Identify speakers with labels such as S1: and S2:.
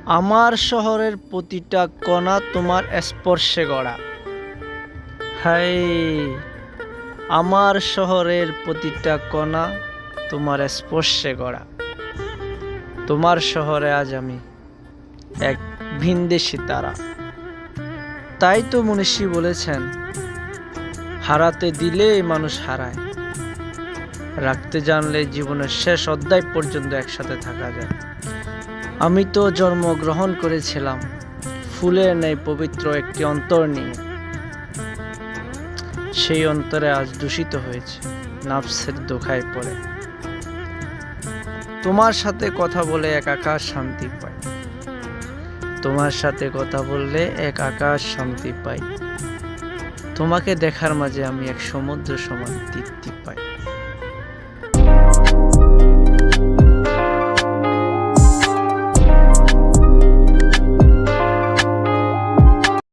S1: আমার শহরের প্রতিটা কণা তোমার স্পর্শে গড়া। হায়, আমার শহরের প্রতিটা কণা তোমার স্পর্শে গড়া। তোমার শহরে আজ আমি এক ভিনদেশী তারা। তাই তো মনীষী বলেছেন, হারাতে দিলে মানুষ হারায়, রাখতে জানলে জীবনের শেষ অধ্যায় পর্যন্ত একসাথে থাকা যায়। আমি তো জন্মগ্রহণ করেছিলাম ফুলের ন্যায় পবিত্র একটি অন্তর নিয়ে। সেই অন্তরে আজ দূষিত হয়েছে নাফসের দোহায় পড়ে। তোমার সাথে কথা বলে এক আকাশ শান্তি পাই। তোমার সাথে কথা বললে এক আকাশ শান্তি পাই। তোমাকে দেখার মাঝে আমি এক সমুদ্র সমান তৃপ্তি পাই।